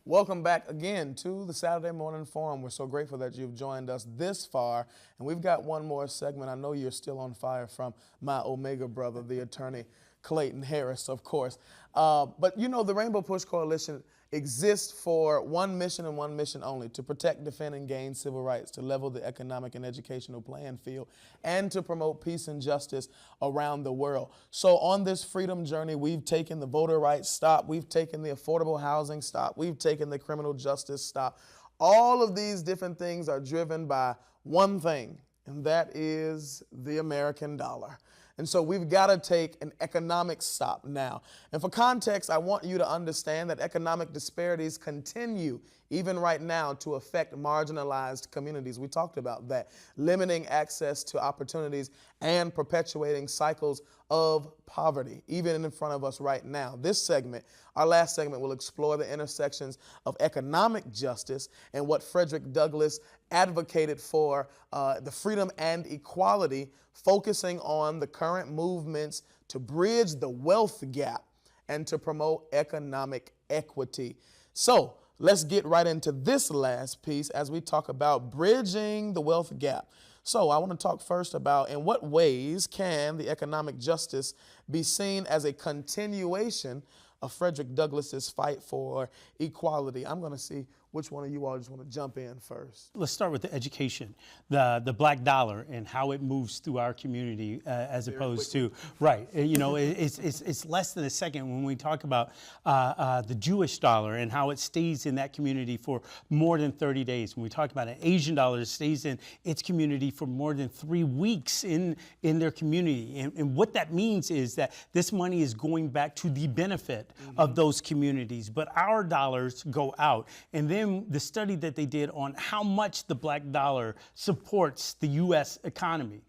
Welcome back again to the Saturday Morning Forum. We're so grateful that you've joined us this far. And we've got one more segment. I know you're still on fire from my Omega brother, the attorney Clayton Harris, of course. But you know, the Rainbow Push Coalition exists for one mission and one mission only: to protect, defend, and gain civil rights, to level the economic and educational playing field, and to promote peace and justice around the world. So on this freedom journey, we've taken the voter rights stop, we've taken the affordable housing stop, we've taken the criminal justice stop. All of these different things are driven by one thing, and that is the American dollar. And so we've got to take an economic stop now. And for context, I want you to understand that economic disparities continue, even right now, to affect marginalized communities. We talked about that, limiting access to opportunities and perpetuating cycles of poverty, even in front of us right now. This segment, our last segment, will explore the intersections of economic justice and what Frederick Douglass advocated for, the freedom and equality, focusing on the current movements to bridge the wealth gap and to promote economic equity. So let's get right into this last piece as we talk about bridging the wealth gap. So I want to talk first about in what ways can the economic justice be seen as a continuation of Frederick Douglass's fight for equality. I'm going to see which one of you all just want to jump in first. Let's start with the education, the black dollar and how it moves through our community as opposed to, right, you know, it's less than a second when we talk about the Jewish dollar and how it stays in that community for more than 30 days. When we talk about an Asian dollar, it stays in its community for more than 3 weeks in their community. And what that means is that this money is going back to the benefit of those communities, but our dollars go out. And then the study that they did on how much the black dollar supports the U.S. economy,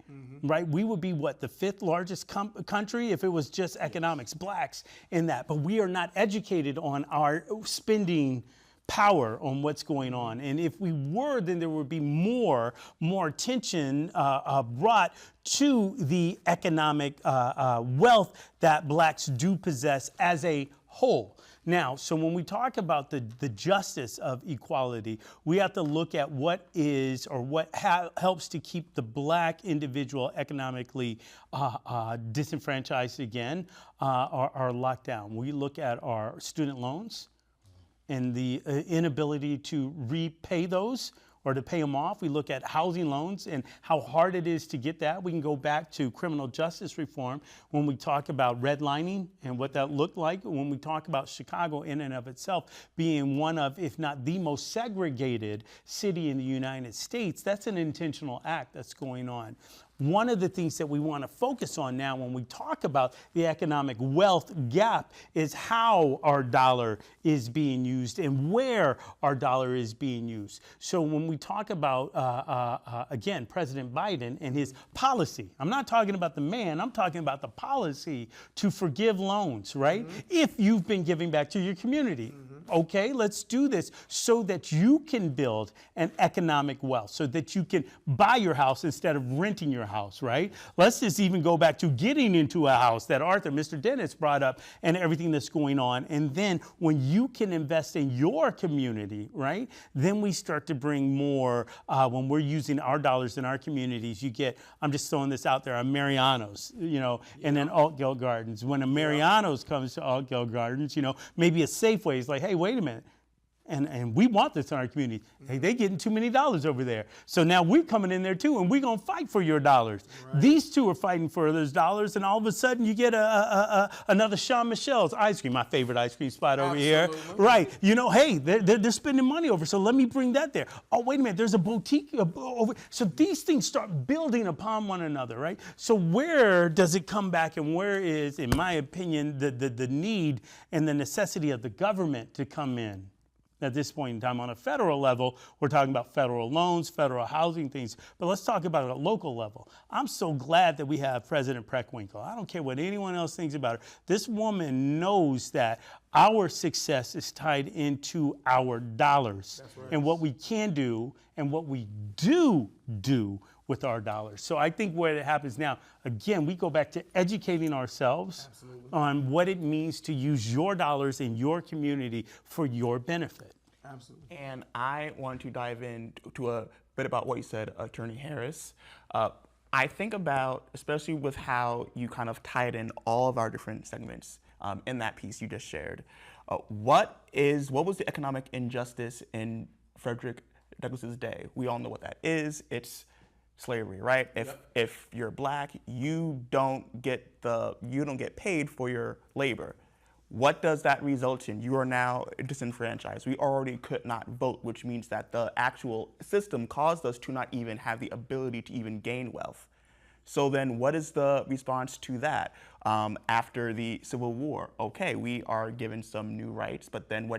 right? We would be, what, the 5th largest country if it was just economics, blacks in that. But we are not educated on our spending power on what's going on. And if we were, then there would be more attention brought to the economic wealth that blacks do possess as a whole. Now, so when we talk about the justice of equality, we have to look at what is or what helps to keep the black individual economically disenfranchised again, or locked down. We look at our student loans and the inability to repay those or to pay them off. We look at housing loans and how hard it is to get that. We can go back to criminal justice reform when we talk about redlining and what that looked like. When we talk about Chicago in and of itself being one of, if not the most segregated city in the United States, that's an intentional act that's going on. One of the things that we want to focus on now when we talk about the economic wealth gap is how our dollar is being used and where our dollar is being used. So when we talk about, again, President Biden and his policy, I'm not talking about the man, I'm talking about the policy to forgive loans, right? If you've been giving back to your community. Okay, let's do this so that you can build an economic wealth, so that you can buy your house instead of renting your house, right? Let's just even go back to getting into a house that Arthur, Mr. Dennis brought up and everything that's going on. And then when you can invest in your community, right, then we start to bring more, when we're using our dollars in our communities, you get, I'm just throwing this out there, a Mariano's, you know, and then Altgeld Gardens. When a Mariano's comes to Altgeld Gardens, you know, maybe a Safeway is like, hey, wait a minute. And we want this in our community. Hey, they're getting too many dollars over there. So now we're coming in there too, and we're going to fight for your dollars. Right. These two are fighting for those dollars, and all of a sudden you get another Sean Michelle's ice cream, my favorite ice cream spot over here. Right. You know, hey, they're spending money over, so let me bring that there. Oh, wait a minute, there's a boutique over. So these things start building upon one another, right? So where does it come back, and where is, in my opinion, the need and the necessity of the government to come in? At this point in time, on a federal level, we're talking about federal loans, federal housing things, but let's talk about it at a local level. I'm so glad that we have President Preckwinkle. I don't care what anyone else thinks about her. This woman knows that our success is tied into our dollars. That's right. And what we can do and what we do with our dollars. So I think where it happens now, again, we go back to educating ourselves on what it means to use your dollars in your community for your benefit. Absolutely. And I want to dive into a bit about what you said, Attorney Harris. I think about, especially with how you kind of tied in all of our different segments in that piece you just shared, what was the economic injustice in Frederick Douglass's day? We all know what that is. It's slavery, right? If you're black, you don't get paid for your labor. What does that result in? You are now disenfranchised. We already could not vote, which means that the actual system caused us to not even have the ability to even gain wealth. So then what is the response to that? After the Civil War, okay, we are given some new rights, but then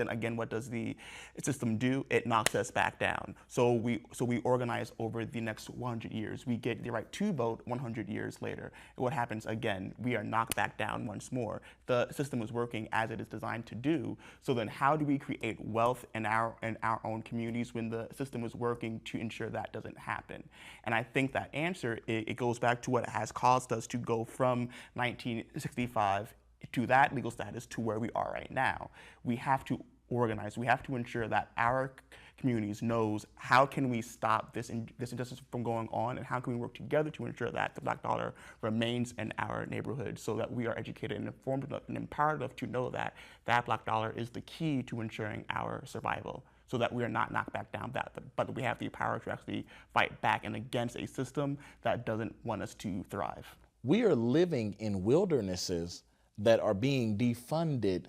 again, what does the system do? It knocks us back down. So we organize over the next 100 years. We get the right to vote 100 years later. And what happens again? We are knocked back down once more. The system is working as it is designed to do. So then how do we create wealth in our own communities when the system is working to ensure that doesn't happen? And I think that answer, it goes back to what has caused us to go from 1965 to that legal status to where we are right now. We have to organize. We have to ensure that our communities knows how can we stop this injustice from going on, and how can we work together to ensure that the black dollar remains in our neighborhood, so that we are educated and informed enough and empowered enough to know that that black dollar is the key to ensuring our survival, so that we are not knocked back down, but we have the power to actually fight back and against a system that doesn't want us to thrive. We are living in wildernesses that are being defunded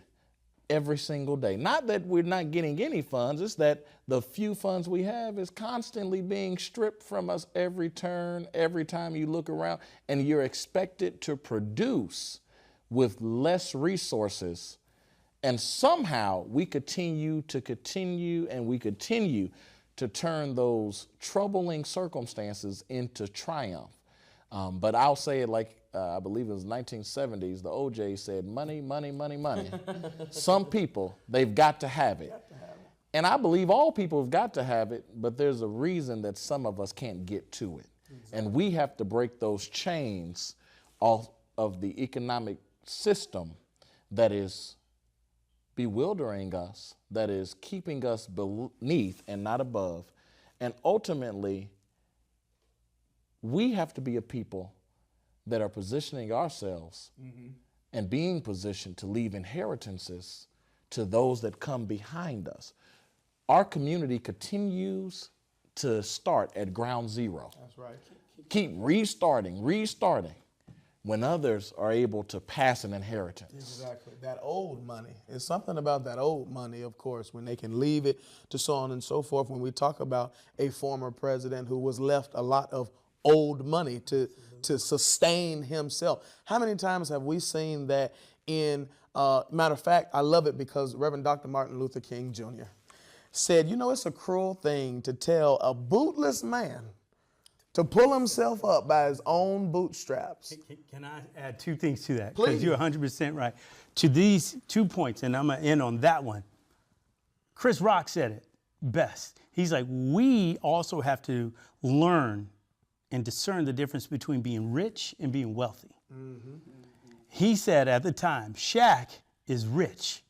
every single day. Not that we're not getting any funds, it's that the few funds we have is constantly being stripped from us every turn, every time you look around, and you're expected to produce with less resources. And somehow we continue to turn those troubling circumstances into triumph. But I'll say it like, I believe it was 1970s, the OJ said, money, money, money, money. Some people, they've got to have it. And I believe all people have got to have it, but there's a reason that some of us can't get to it. Exactly. And we have to break those chains off of the economic system that is bewildering us, that is keeping us beneath and not above. And ultimately, we have to be a people that are positioning ourselves and being positioned to leave inheritances to those that come behind us. Our community continues to start at ground zero. That's right. Keep restarting when others are able to pass an inheritance. Exactly. That old money. It's something about that old money, of course, when they can leave it to so on and so forth. When we talk about a former president who was left a lot of old money to sustain himself. How many times have we seen that in, matter of fact, I love it because Reverend Dr. Martin Luther King Jr. said, you know, it's a cruel thing to tell a bootless man to pull himself up by his own bootstraps. Can I add two things to that? Please. Because you're 100% right. To these 2 points, and I'm going to end on that one. Chris Rock said it best. He's like, we also have to learn and discern the difference between being rich and being wealthy. He said at the time, Shaq is rich.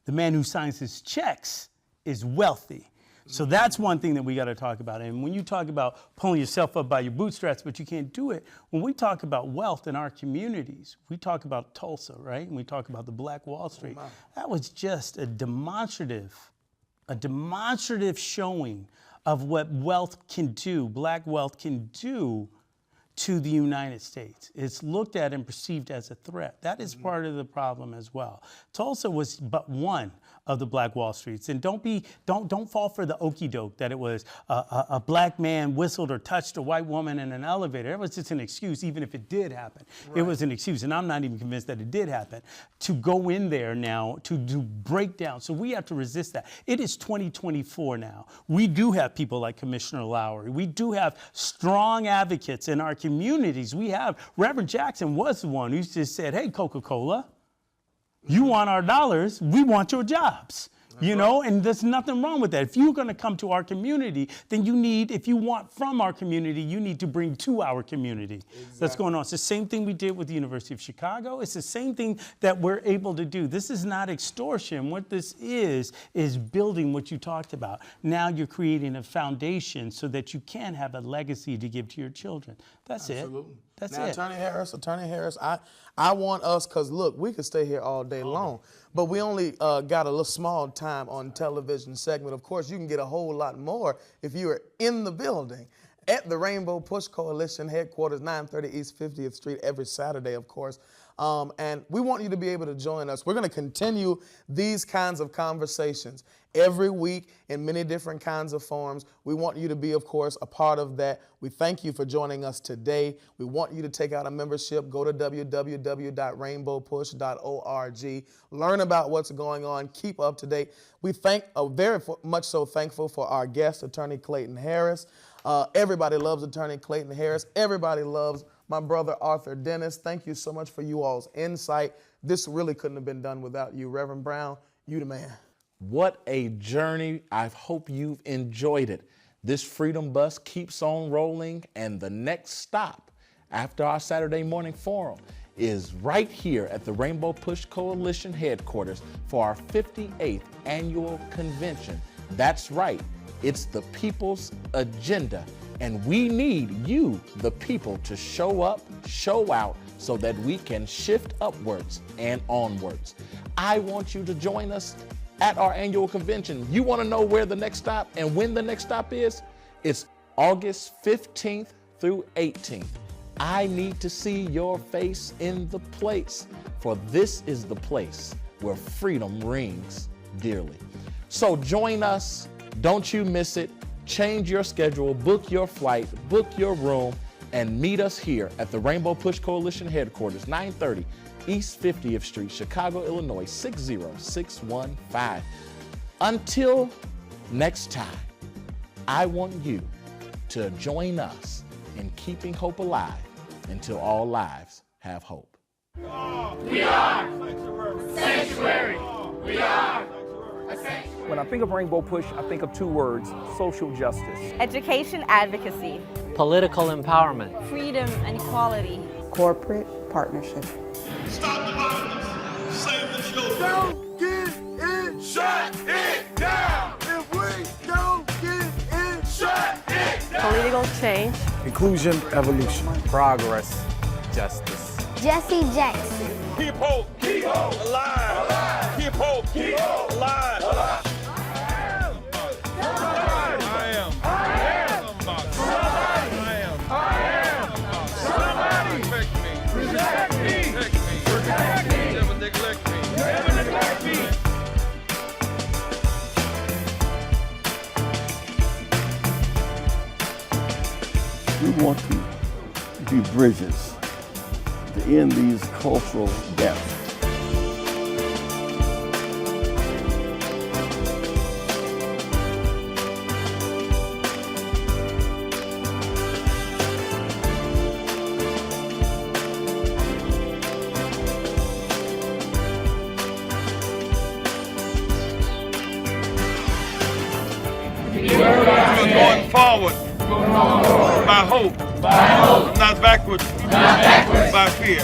The man who signs his checks is wealthy. So that's one thing that we got to talk about. And when you talk about pulling yourself up by your bootstraps, but you can't do it, when we talk about wealth in our communities, we talk about Tulsa, right? And we talk about the Black Wall Street. That was just a demonstrative showing of what wealth can do, black wealth can do to the United States. It's looked at and perceived as a threat. That is part of the problem as well. Tulsa was but one of the Black Wall Streets. And don't fall for the okie doke that it was a black man whistled or touched a white woman in an elevator. It was just an excuse, even if it did happen. Right. It was an excuse, and I'm not even convinced that it did happen, to go in there now to break down. So we have to resist that. It is 2024 now. We do have people like Commissioner Lowry. We do have strong advocates in our communities. We have, Reverend Jackson was the one who just said, hey, Coca-Cola, you want our dollars, we want your jobs. You know, and there's nothing wrong with that. If you're going to come to our community, then you need, if you want from our community, you need to bring to our community. That's going on. It's the same thing we did with the University of Chicago. It's the same thing that we're able to do. This is not extortion. What this is building what you talked about. Now you're creating a foundation so that you can have a legacy to give to your children. That's Absolutely. it. That's now, it. Attorney Harris, I want us, because look, we could stay here all day long, but we only got a little small time on television segment. Of course, you can get a whole lot more if you are in the building at the Rainbow Push Coalition headquarters, 930 East 50th Street, every Saturday, of course. And we want you to be able to join us. We're going to continue these kinds of conversations every week in many different kinds of forms. We want you to be, of course, a part of that. We thank you for joining us today. We want you to take out a membership. Go to www.rainbowpush.org. Learn about what's going on. Keep up to date. We very much so thankful for our guest, Attorney Clayton Harris. Everybody loves Attorney Clayton Harris. Everybody loves my brother Arthur Dennis. Thank you so much for you all's insight. This really couldn't have been done without you. Reverend Brown, you the man. What a journey. I hope you've enjoyed it. This Freedom Bus keeps on rolling, and the next stop after our Saturday morning forum is right here at the Rainbow Push Coalition headquarters for our 58th annual convention. That's right, it's the people's agenda, and we need you, the people, to show up, show out, so that we can shift upwards and onwards. I want you to join us at our annual convention. You want to know where the next stop and when the next stop is? It's August 15th through 18th. I need to see your face in the place, for this is the place where freedom rings dearly. So join us. Don't you miss it. Change your schedule, book your flight, book your room, and meet us here at the Rainbow Push Coalition headquarters, 930 East 50th Street, Chicago, Illinois, 60615. Until next time, I want you to join us in keeping hope alive until all lives have hope. We are sanctuary. We are a sanctuary. When I think of Rainbow Push, I think of two words: social justice. Education advocacy. Political empowerment. Freedom and equality. Corporate partnership. Stop the violence. Save the children. Don't get it. Shut it down. If we don't get it, shut it down. Political change. Inclusion, evolution. Progress, justice. Jesse Jackson. Keep hope alive. Keep hope alive. We want to be bridges to end these cultural gaps. We're going forward. By hope. Not backwards. By fear.